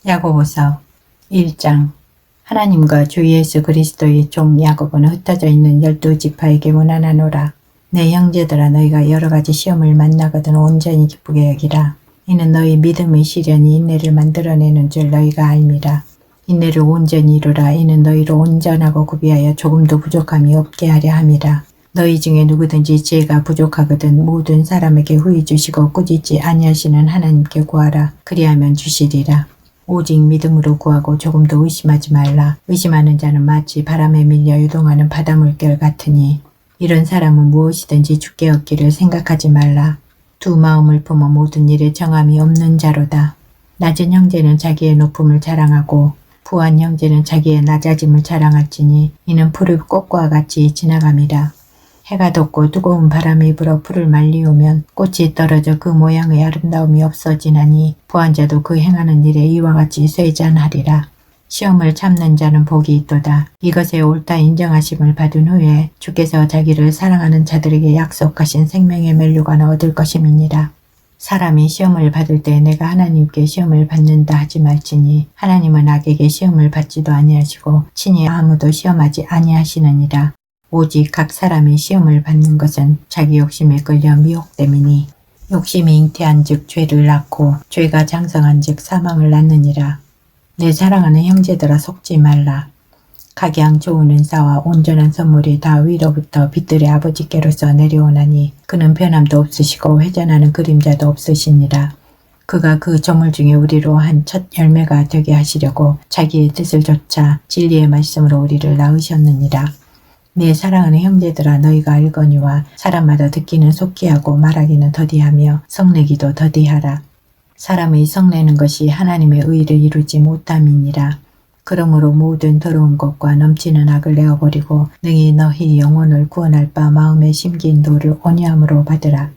야고보서 1장. 하나님과 주 예수 그리스도의 종 야고보는 흩어져 있는 12지파에게 문안하노라. 내 형제들아, 너희가 여러가지 시험을 만나거든 온전히 기쁘게 여기라. 이는 너희 믿음의 시련이 인내를 만들어내는 줄 너희가 알미라. 인내를 온전히 이루라. 이는 너희를 온전하고 구비하여 조금도 부족함이 없게 하려 함이라. 너희 중에 누구든지 지혜가 부족하거든 모든 사람에게 후히 주시고 꾸짖지 아니하시는 하나님께 구하라. 그리하면 주시리라. 오직 믿음으로 구하고 조금도 의심하지 말라. 의심하는 자는 마치 바람에 밀려 요동하는 바닷물결 같으니 이런 사람은 무엇이든지 주께 얻기를 생각하지 말라. 두 마음을 품어 모든 일에 정함이 없는 자로다. 낮은 형제는 자기의 높음을 자랑하고 부한 형제는 자기의 낮아짐을 자랑할지니 이는 푸른 꽃과 같이 지나감이라. 해가 돋고 뜨거운 바람이 불어 풀을 말리우면 꽃이 떨어져 그 모양의 아름다움이 없어지나니 부한 자도 그 행하는 일에 이와 같이 쇠잔하리라. 시험을 참는 자는 복이 있도다. 이것에 옳다 인정하심을 받은 후에 주께서 자기를 사랑하는 자들에게 약속하신 생명의 멜류관을 얻을 것임이니라. 사람이 시험을 받을 때 내가 하나님께 시험을 받는다 하지 말지니 하나님은 악에게 시험을 받지도 아니하시고 친히 아무도 시험하지 아니하시느니라. 오직 각 사람이 시험을 받는 것은 자기 욕심에 끌려 미혹됨이니 욕심이 잉태한 즉 죄를 낳고 죄가 장성한 즉 사망을 낳느니라. 내 사랑하는 형제들아, 속지 말라. 각양 좋은 은사와 온전한 선물이 다 위로부터 빛들의 아버지께로서 내려오나니 그는 변함도 없으시고 회전하는 그림자도 없으시니라. 그가 그 조물 중에 우리로 한 첫 열매가 되게 하시려고 자기의 뜻을 좇아 진리의 말씀으로 우리를 낳으셨느니라. 내 사랑하는 형제들아, 너희가 알거니와 사람마다 듣기는 속히 하고 말하기는 더디하며 성내기도 더디하라. 사람의 성내는 것이 하나님의 의를 이루지 못함이니라. 그러므로 모든 더러운 것과 넘치는 악을 내어버리고 능히 너희 영혼을 구원할 바 마음에 심긴 도를 온유함으로 받으라.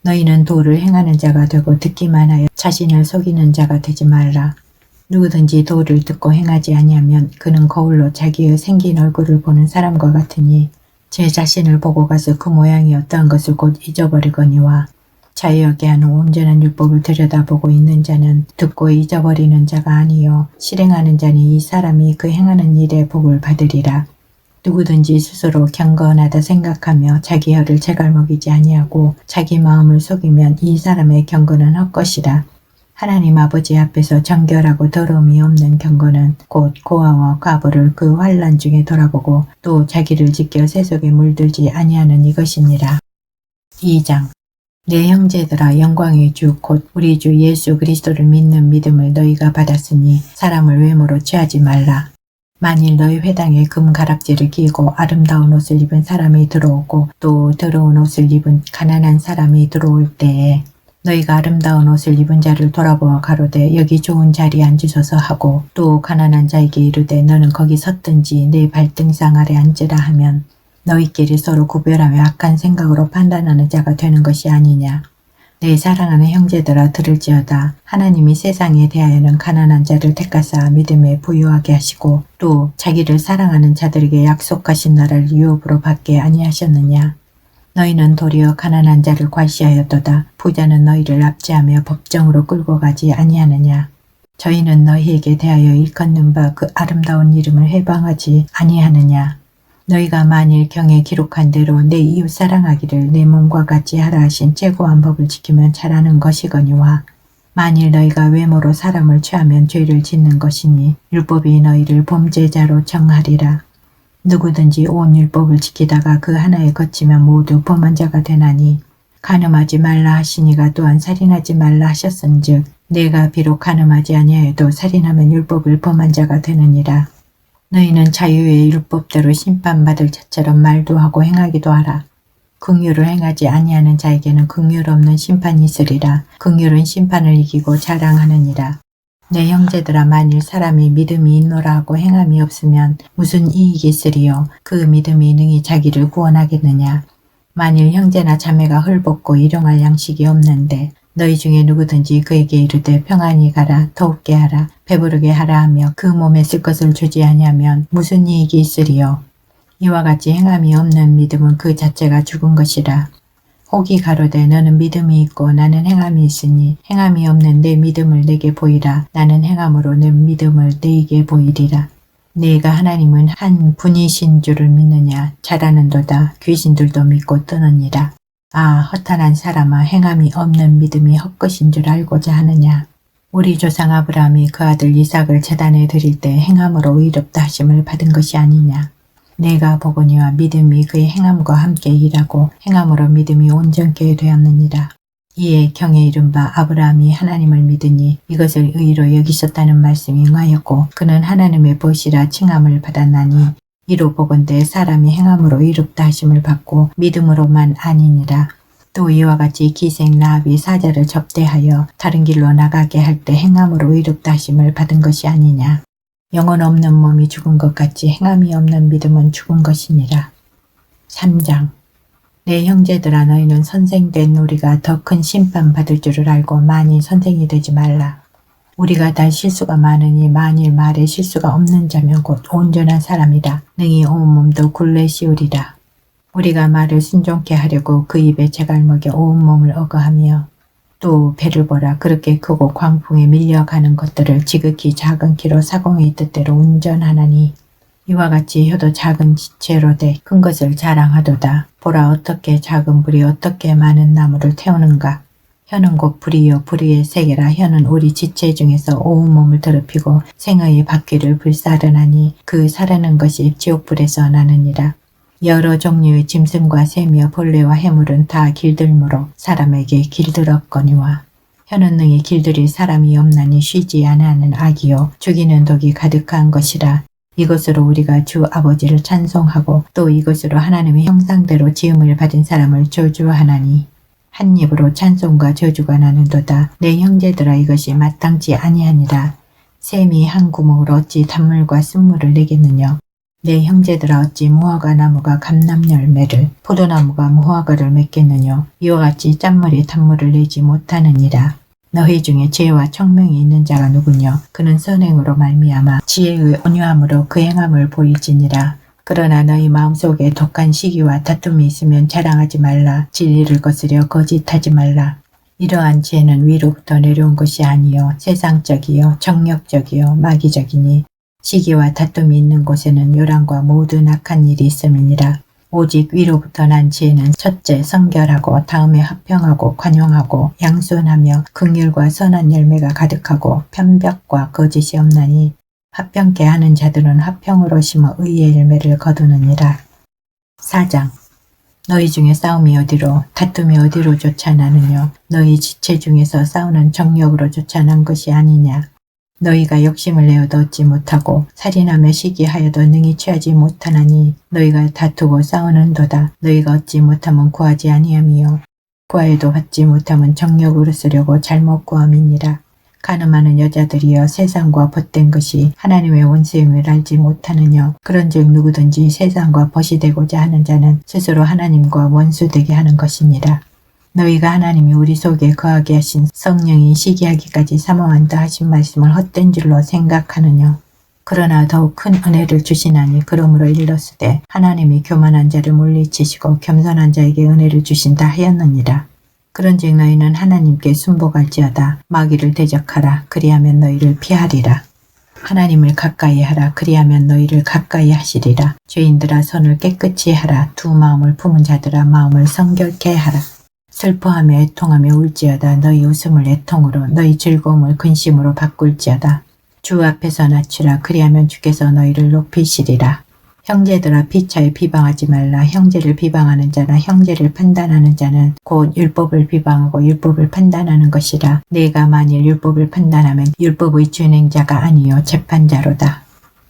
너희는 도를 행하는 자가 되고 듣기만 하여 자신을 속이는 자가 되지 말라. 누구든지 도를 듣고 행하지 아니하면 그는 거울로 자기의 생긴 얼굴을 보는 사람과 같으니 제 자신을 보고 가서 그 모양이 어떠한 것을 곧 잊어버리거니와 자유하게 하는 온전한 율법을 들여다보고 있는 자는 듣고 잊어버리는 자가 아니요 실행하는 자니 이 사람이 그 행하는 일에 복을 받으리라. 누구든지 스스로 경건하다 생각하며 자기 혀를 제갈먹이지 아니하고 자기 마음을 속이면 이 사람의 경건은 헛것이라. 하나님 아버지 앞에서 정결하고 더러움이 없는 경건은 곧 고아와 과부를 그 환난 중에 돌아보고 또 자기를 지켜 세속에 물들지 아니하는 이것이니라. 2장. 내 형제들아, 영광의 주 곧 우리 주 예수 그리스도를 믿는 믿음을 너희가 받았으니 사람을 외모로 취하지 말라. 만일 너희 회당에 금가락지를 끼고 아름다운 옷을 입은 사람이 들어오고 또 더러운 옷을 입은 가난한 사람이 들어올 때에 너희가 아름다운 옷을 입은 자를 돌아보아 가로되 여기 좋은 자리에 앉으소서 하고 또 가난한 자에게 이르되 너는 거기 섰든지 내 발등상 아래 앉으라 하면 너희끼리 서로 구별하며 악한 생각으로 판단하는 자가 되는 것이 아니냐. 내 사랑하는 형제들아, 들을지어다. 하나님이 세상에 대하여는 가난한 자를 택하사 믿음에 부유하게 하시고 또 자기를 사랑하는 자들에게 약속하신 나라를 유업으로 받게 아니하셨느냐. 너희는 도리어 가난한 자를 과시하였도다. 부자는 너희를 납치하며 법정으로 끌고 가지 아니하느냐. 저희는 너희에게 대하여 일컫는 바 그 아름다운 이름을 해방하지 아니하느냐. 너희가 만일 경에 기록한 대로 내 이웃 사랑하기를 내 몸과 같이 하라 하신 최고한 법을 지키면 잘하는 것이거니와 만일 너희가 외모로 사람을 취하면 죄를 짓는 것이니 율법이 너희를 범죄자로 정하리라. 누구든지 온 율법을 지키다가 그 하나에 거치면 모두 범한 자가 되나니 간음하지 말라 하시니가 또한 살인하지 말라 하셨은즉 내가 비록 간음하지 아니하여도 살인하면 율법을 범한 자가 되느니라. 너희는 자유의 율법대로 심판받을 자처럼 말도 하고 행하기도 하라. 긍휼을 행하지 아니하는 자에게는 긍휼 없는 심판이 있으리라. 긍휼은 심판을 이기고 자랑하느니라. 내 형제들아, 만일 사람이 믿음이 있노라 하고 행함이 없으면 무슨 이익이 있으리요. 그 믿음이 능히 자기를 구원하겠느냐. 만일 형제나 자매가 헐벗고 일용할 양식이 없는데 너희 중에 누구든지 그에게 이르되 평안히 가라, 더웁게 하라, 배부르게 하라 하며 그 몸에 쓸 것을 주지 아니하면 무슨 이익이 있으리요. 이와 같이 행함이 없는 믿음은 그 자체가 죽은 것이라. 혹이 가로되 너는 믿음이 있고 나는 행함이 있으니 행함이 없는 내 믿음을 내게 보이라. 나는 행함으로 내 믿음을 네게 보이리라. 네가 하나님은 한 분이신 줄을 믿느냐? 잘하는도다. 귀신들도 믿고 떠느니라. 아, 허탄한 사람아, 행함이 없는 믿음이 헛것인 줄 알고자 하느냐? 우리 조상 아브라함이 그 아들 이삭을 제단에 드릴 때 행함으로 의롭다 하심을 받은 것이 아니냐? 내가 보거니와 믿음이 그의 행함과 함께 일하고 행함으로 믿음이 온전케 되었느니라. 이에 경에 이른 바 아브라함이 하나님을 믿으니 이것을 의로 여기셨다는 말씀이 응하였고 그는 하나님의 벗이라 칭함을 받았나니 이로 보건대 사람이 행함으로 의롭다 하심을 받고 믿음으로만 아니니라. 또 이와 같이 기생 라합이 사자를 접대하여 다른 길로 나가게 할 때 행함으로 의롭다 하심을 받은 것이 아니냐. 영혼 없는 몸이 죽은 것 같이 행함이 없는 믿음은 죽은 것이니라. 3장. 내 형제들아, 너희는 선생된 우리가 더 큰 심판 받을 줄을 알고 만일 선생이 되지 말라. 우리가 다 실수가 많으니 만일 말에 실수가 없는 자면 곧 온전한 사람이라. 능히 온 몸도 굴레 씌우리라. 우리가 말을 순종케 하려고 그 입에 재갈 먹여 온 몸을 어거하며 또 배를 보라. 그렇게 크고 광풍에 밀려가는 것들을 지극히 작은 키로 사공의 뜻대로 운전하나니 이와 같이 혀도 작은 지체로 돼 큰 것을 자랑하도다. 보라, 어떻게 작은 불이 어떻게 많은 나무를 태우는가. 혀는 곧 불이요 불의의 세계라. 혀는 우리 지체 중에서 온 몸을 더럽히고 생의 바퀴를 불사르나니 그 사르는 것이 지옥불에서 나느니라. 여러 종류의 짐승과 새며 벌레와 해물은 다 길들므로 사람에게 길들었거니와 혀는 능히 길들일 사람이 없나니 쉬지 아니하는 악이요 죽이는 독이 가득한 것이라. 이것으로 우리가 주 아버지를 찬송하고 또 이것으로 하나님의 형상대로 지음을 받은 사람을 저주하나니 한 입으로 찬송과 저주가 나는도다. 내 형제들아, 이것이 마땅치 아니하니라. 샘이 한 구멍으로 어찌 단물과 쓴물을 내겠느냐. 내 형제들아, 어찌 무화과 나무가 감람 열매를 포도나무가 무화과를 맺겠느냐. 이와 같이 짠물이 단물을 내지 못하느니라. 너희 중에 지혜와 청명이 있는 자가 누구냐. 그는 선행으로 말미암아 지혜의 온유함으로 그 행함을 보일지니라. 그러나 너희 마음속에 독한 시기와 다툼이 있으면 자랑하지 말라. 진리를 거스려 거짓하지 말라. 이러한 지혜는 위로부터 내려온 것이 아니요 세상적이요 정력적이요 마귀적이니 시기와 다툼이 있는 곳에는 요란과 모든 악한 일이 있음이니라. 오직 위로부터 난 지혜는 첫째 성결하고 다음에 화평하고 관용하고 양순하며 긍휼과 선한 열매가 가득하고 편벽과 거짓이 없나니 화평케 하는 자들은 화평으로 심어 의의 열매를 거두느니라. 4장. 너희 중에 싸움이 어디로 다툼이 어디로 쫓아나느냐. 너희 지체 중에서 싸우는 정력으로 쫓아난 것이 아니냐. 너희가 욕심을 내어도 얻지 못하고 살인하며 시기하여도 능히 취하지 못하나니 너희가 다투고 싸우는도다. 너희가 얻지 못하면 구하지 아니함이요 구하여도 받지 못하면 정력으로 쓰려고 잘못 구함이니라. 가늠하는 여자들이여, 세상과 벗된 것이 하나님의 원수임을 알지 못하느냐. 그런즉 누구든지 세상과 벗이 되고자 하는 자는 스스로 하나님과 원수되게 하는 것이니라. 너희가 하나님이 우리 속에 거하게 하신 성령이 시기하기까지 사모한다 하신 말씀을 헛된 줄로 생각하느냐. 그러나 더욱 큰 은혜를 주시나니 그러므로 일렀으되 하나님이 교만한 자를 물리치시고 겸손한 자에게 은혜를 주신다 하였느니라. 그런즉 너희는 하나님께 순복할지어다. 마귀를 대적하라. 그리하면 너희를 피하리라. 하나님을 가까이 하라. 그리하면 너희를 가까이 하시리라. 죄인들아, 손을 깨끗이 하라. 두 마음을 품은 자들아, 마음을 성결케 하라. 슬퍼하며 애통하며 울지어다. 너희 웃음을 애통으로 너희 즐거움을 근심으로 바꿀지어다. 주 앞에서 낮추라. 그리하면 주께서 너희를 높이시리라. 형제들아, 피차에 비방하지 말라. 형제를 비방하는 자나 형제를 판단하는 자는 곧 율법을 비방하고 율법을 판단하는 것이라. 네가 만일 율법을 판단하면 율법의 준행자가 아니요 재판자로다.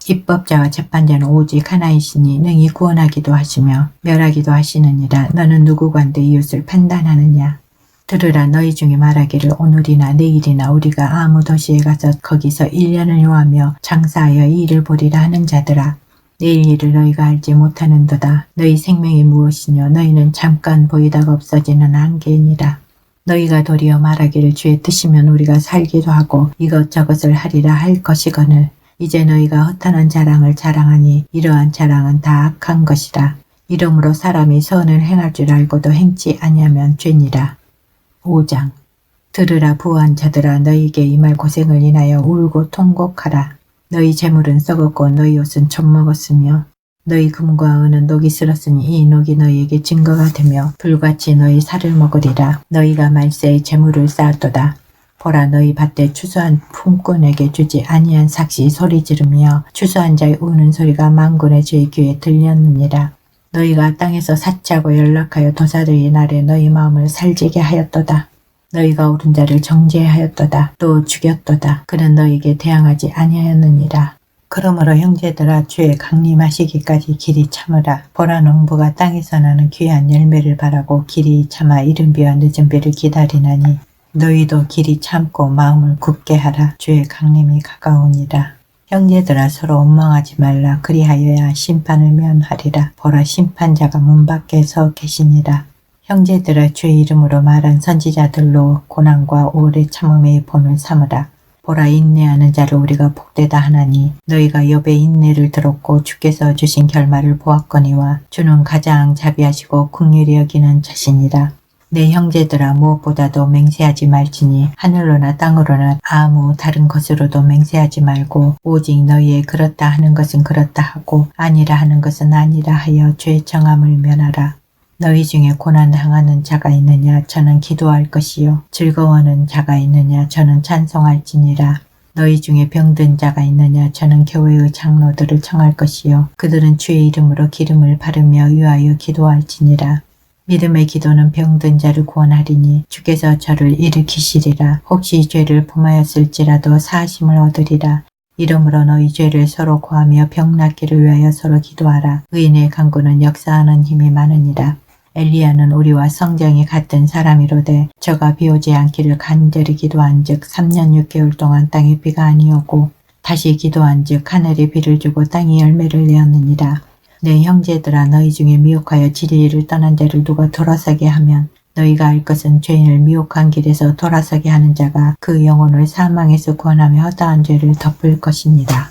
입법자와 재판자는 오직 하나이시니 능히 구원하기도 하시며 멸하기도 하시느니라. 너는 누구관대 이웃을 판단하느냐. 들으라. 너희 중에 말하기를 오늘이나 내일이나 우리가 아무 도시에 가서 거기서 1년을 요하며 장사하여 이 일을 보리라 하는 자들아. 내일 일을 너희가 알지 못하는도다. 너희 생명이 무엇이뇨. 너희는 잠깐 보이다가 없어지는 안개니라. 너희가 도리어 말하기를 주의 뜻이면 우리가 살기도 하고 이것저것을 하리라 할 것이거늘 이제 너희가 허탄한 자랑을 자랑하니 이러한 자랑은 다 악한 것이라. 이러므로 사람이 선을 행할 줄 알고도 행치 아니하면 죄니라. 5장. 들으라 부한 자들아, 너희에게 임할 고생을 인하여 울고 통곡하라. 너희 재물은 썩었고 너희 옷은 젖먹었으며 너희 금과 은은 녹이 슬었으니 이 녹이 너희에게 증거가 되며 불같이 너희 살을 먹으리라. 너희가 말세에 재물을 쌓았도다. 보라, 너희 밭에 추수한 품꾼에게 주지 아니한 삭시 소리 지르며 추수한 자의 우는 소리가 만군의 주의 귀에 들렸느니라. 너희가 땅에서 사치하고 연락하여 도사들의 날에 너희 마음을 살지게 하였도다. 너희가 옳은 자를 정죄하였도다. 또 죽였도다. 그는 너희에게 대항하지 아니하였느니라. 그러므로 형제들아, 주의 강림하시기까지 길이 참으라. 보라, 농부가 땅에서 나는 귀한 열매를 바라고 길이 참아 이른 비와 늦은 비를 기다리나니 너희도 길이 참고 마음을 굳게 하라. 주의 강림이 가까우니라. 형제들아, 서로 원망하지 말라. 그리하여야 심판을 면하리라. 보라, 심판자가 문 밖에 서 계시니라. 형제들아, 주의 이름으로 말한 선지자들로 고난과 오래 참음의 본을 삼으라. 보라, 인내하는 자를 우리가 복되다 하나니 너희가 욥의 인내를 들었고 주께서 주신 결말을 보았거니와 주는 가장 자비하시고 긍휼히 여기는 자신이라. 내 형제들아, 무엇보다도 맹세하지 말지니 하늘로나 땅으로나 아무 다른 것으로도 맹세하지 말고 오직 너희의 그렇다 하는 것은 그렇다 하고 아니라 하는 것은 아니라 하여 죄 정함을 면하라. 너희 중에 고난당하는 자가 있느냐? 저는 기도할 것이요. 즐거워하는 자가 있느냐? 저는 찬송할지니라. 너희 중에 병든 자가 있느냐? 저는 교회의 장로들을 청할 것이요. 그들은 주의 이름으로 기름을 바르며 위하여 기도할지니라. 믿음의 기도는 병든 자를 구원하리니 주께서 저를 일으키시리라. 혹시 죄를 범하였을지라도 사하심을 얻으리라. 이러므로 너희 죄를 서로 고하며 병 낫기를 위하여 서로 기도하라. 의인의 간구는 역사하는 힘이 많으니라. 엘리야는 우리와 성정이 같은 사람이로되 저가 비오지 않기를 간절히 기도한즉 3년 6개월 동안 땅에 비가 아니오고 다시 기도한즉 하늘이 비를 주고 땅이 열매를 내었느니라. 내 형제들아, 너희 중에 미혹하여 진리를 떠난 자를 누가 돌아서게 하면 너희가 알 것은 죄인을 미혹한 길에서 돌아서게 하는 자가 그 영혼을 사망에서 구원하며 허다한 죄를 덮을 것이니라.